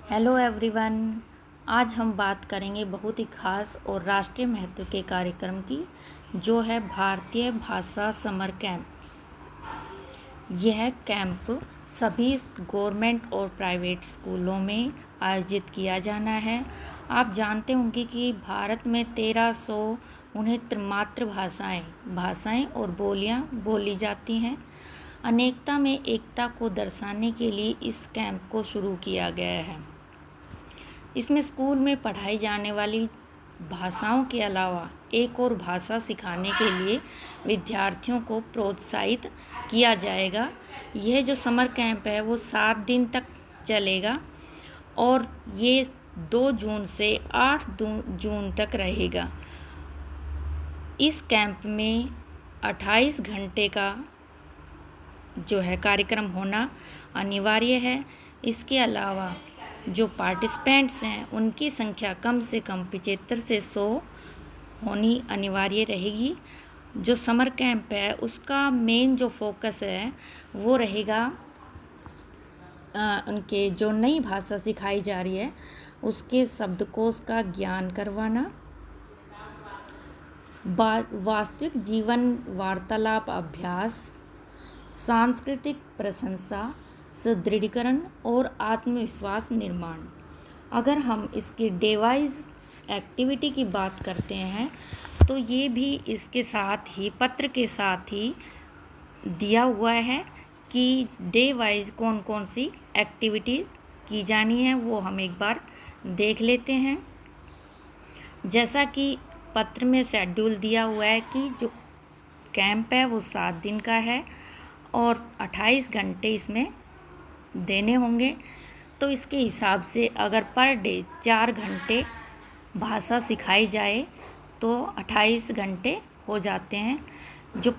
Hello everyone. आज हम बात करेंगे बहुत ही खास और राष्ट्रीय महत्व के कार्यक्रम की, जो है भारतीय भाषा समर कैंप। यह कैंप सभी गवर्नमेंट और प्राइवेट स्कूलों में आयोजित किया जाना है। आप जानते होंगे कि भारत में 1369 भाषाएं और बोलियां बोली जाती हैं। अनेकता में एकता को दर्शाने के लिए इस कैंप को शुरू किया गया है। इसमें स्कूल में पढ़ाई जाने वाली भाषाओं के अलावा एक और भाषा सिखाने के लिए विद्यार्थियों को प्रोत्साहित किया जाएगा। यह जो समर कैंप है वो 7 दिन तक चलेगा और ये 2 जून से 8 जून तक रहेगा। इस कैंप में 28 घंटे का जो है कार्यक्रम होना अनिवार्य है। इसके अलावा जो पार्टिसिपेंट्स हैं उनकी संख्या कम से कम 75 से 100 होनी अनिवार्य रहेगी। जो समर कैंप है उसका मेन जो फोकस है वो रहेगा उनके जो नई भाषा सिखाई जा रही है उसके शब्दकोश का ज्ञान करवाना, वास्तविक जीवन वार्तालाप अभ्यास, सांस्कृतिक प्रशंसा, सुदृढ़ीकरण और आत्मविश्वास निर्माण। अगर हम इसकी डे वाइज एक्टिविटी की बात करते हैं तो ये भी इसके साथ ही पत्र के साथ ही दिया हुआ है कि डे वाइज कौन कौन सी एक्टिविटी की जानी है, वो हम एक बार देख लेते हैं। जैसा कि पत्र में शेड्यूल दिया हुआ है कि जो कैंप है वो 7 दिन का है और 28 घंटे इसमें देने होंगे। तो इसके हिसाब से अगर पर डे 4 घंटे भाषा सिखाई जाए तो 28 घंटे हो जाते हैं। जो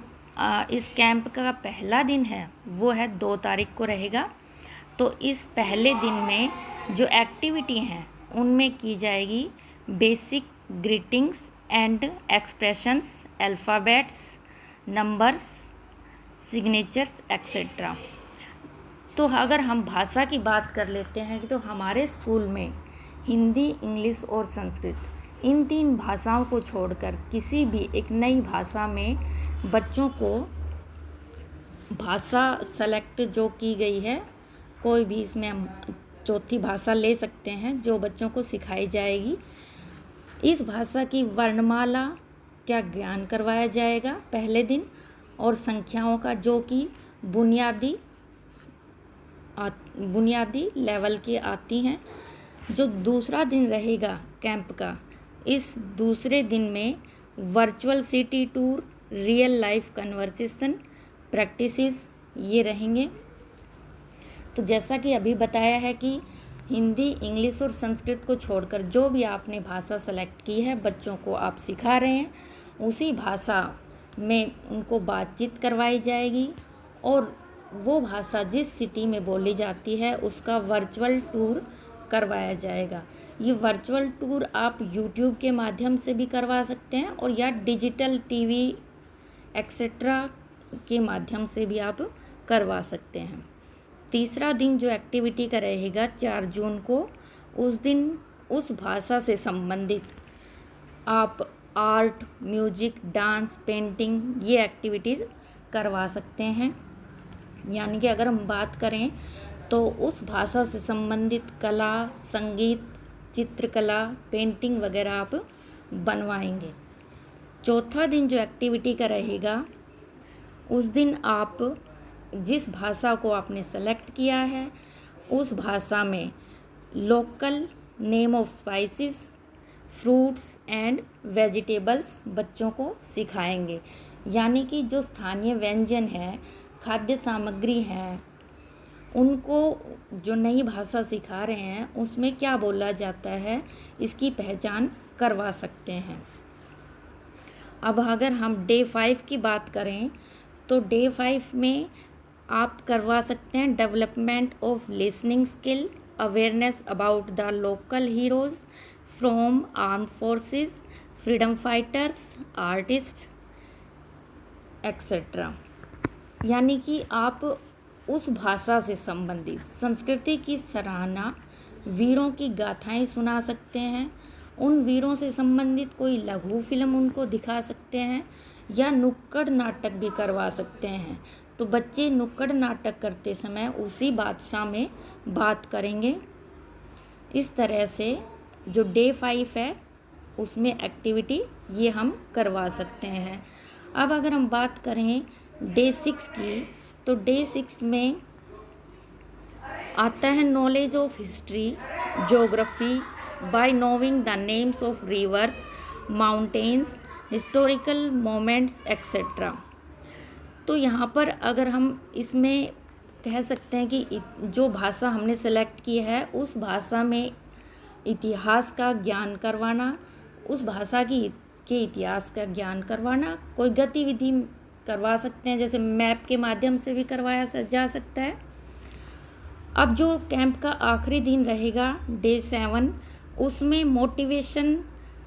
इस कैंप का पहला दिन है वो है 2 तारीख को रहेगा। तो इस पहले दिन में जो एक्टिविटी हैं उनमें की जाएगी basic greetings and expressions, alphabets, numbers, signatures etcetera. तो अगर हम भाषा की बात कर लेते हैं तो हमारे स्कूल में हिंदी, इंग्लिश और संस्कृत इन 3 भाषाओं को छोड़कर किसी भी एक नई भाषा में बच्चों को भाषा सेलेक्ट जो की गई है, कोई भी इसमें हम चौथी भाषा ले सकते हैं जो बच्चों को सिखाई जाएगी। इस भाषा की वर्णमाला का ज्ञान करवाया जाएगा पहले दिन और संख्याओं का जो कि बुनियादी लेवल की आती हैं। जो दूसरा दिन रहेगा कैंप का, इस दूसरे दिन में virtual city tour, real life conversation practices ये रहेंगे। तो जैसा कि अभी बताया है कि हिंदी, इंग्लिश और संस्कृत को छोड़कर जो भी आपने भाषा सेलेक्ट की है बच्चों को आप सिखा रहे हैं, उसी भाषा में उनको बातचीत करवाई जाएगी और वो भाषा जिस सिटी में बोली जाती है उसका वर्चुअल टूर करवाया जाएगा। ये वर्चुअल टूर आप यूट्यूब के माध्यम से भी करवा सकते हैं और या डिजिटल टीवी एक्सेट्रा के माध्यम से भी आप करवा सकते हैं। तीसरा दिन जो एक्टिविटी का रहेगा 4 जून को, उस दिन उस भाषा से संबंधित आप आर्ट, म्यूजिक, डांस, पेंटिंग ये एक्टिविटीज़ करवा सकते हैं। यानी कि अगर हम बात करें तो उस भाषा से संबंधित कला, संगीत, चित्रकला, पेंटिंग वगैरह आप बनवाएंगे। चौथा दिन जो एक्टिविटी का रहेगा उस दिन आप जिस भाषा को आपने सेलेक्ट किया है उस भाषा में local name of spices, fruits and vegetables बच्चों को सिखाएंगे। यानी कि जो स्थानीय व्यंजन है, खाद्य सामग्री है, उनको जो नई भाषा सिखा रहे हैं उसमें क्या बोला जाता है इसकी पहचान करवा सकते हैं। अब अगर हम डे 5 की बात करें तो डे 5 में आप करवा सकते हैं development of listening skill, awareness about the local heroes from armed forces, freedom fighters, artist etcetera. यानी कि आप उस भाषा से संबंधित संस्कृति की सराहना वीरों की गाथाएं सुना सकते हैं, उन वीरों से संबंधित कोई लघु फिल्म उनको दिखा सकते हैं, या नुक्कड़ नाटक भी करवा सकते हैं। तो बच्चे नुक्कड़ नाटक करते समय उसी बादशाह में बात करेंगे। इस तरह से जो डे 5 है उसमें एक्टिविटी ये हम करवा सकते हैं। अब अगर हम बात करें डे 6 की, तो डे 6 में आता है knowledge of history, geography bye knowing the names of reverse, mountains, historical moments etcetera. तो यहाँ पर अगर हम इसमें कह सकते हैं कि जो भाषा हमने सेलेक्ट की है उस भाषा में इतिहास का ज्ञान करवाना, उस भाषा के इतिहास का ज्ञान करवाना, कोई गतिविधि करवा सकते हैं, जैसे मैप के माध्यम से भी करवाया जा सकता है। अब जो कैंप का आखिरी दिन रहेगा डे 7, उसमें मोटिवेशन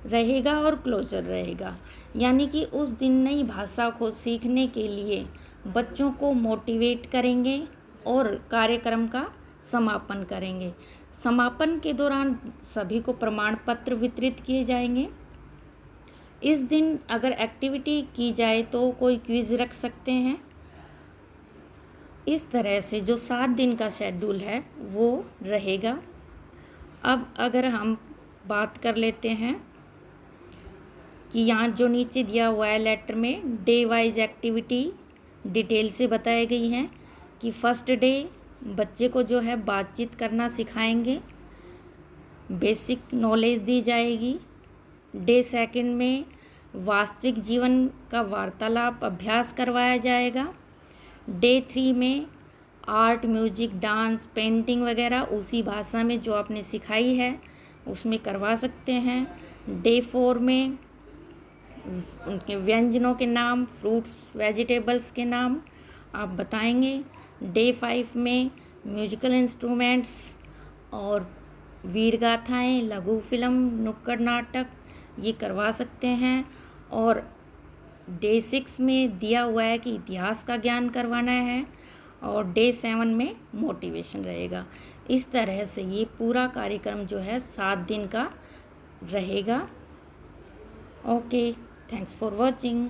रहेगा और क्लोजर रहेगा, यानी कि उस दिन नई भाषा को सीखने के लिए बच्चों को मोटिवेट करेंगे और कार्यक्रम का समापन करेंगे। समापन के दौरान सभी को प्रमाण पत्र वितरित किए जाएंगे। इस दिन अगर एक्टिविटी की जाए तो कोई क्विज रख सकते हैं। इस तरह से जो 7 दिन का शेड्यूल है वो रहेगा। अब अगर हम बात कर लेते हैं कि यहाँ जो नीचे दिया हुआ है लेटर में डे वाइज एक्टिविटी डिटेल से बताई गई हैं कि फर्स्ट डे बच्चे को जो है बातचीत करना सिखाएंगे, बेसिक नॉलेज दी जाएगी। डे 2 में वास्तविक जीवन का वार्तालाप अभ्यास करवाया जाएगा। डे 3 में आर्ट, म्यूजिक, डांस, पेंटिंग वगैरह उसी भाषा में जो आपने सिखाई है उसमें करवा सकते हैं। डे 4 में उनके व्यंजनों के नाम, फ्रूट्स, वेजिटेबल्स के नाम आप बताएंगे। डे 5 में म्यूजिकल इंस्ट्रूमेंट्स और वीर गाथाएँ, लघु फिल्म, नुक्कड़ नाटक ये करवा सकते हैं। और डे 6 में दिया हुआ है कि इतिहास का ज्ञान करवाना है, और डे 7 में मोटिवेशन रहेगा। इस तरह से ये पूरा कार्यक्रम जो है 7 दिन का रहेगा। Okay, thanks for watching.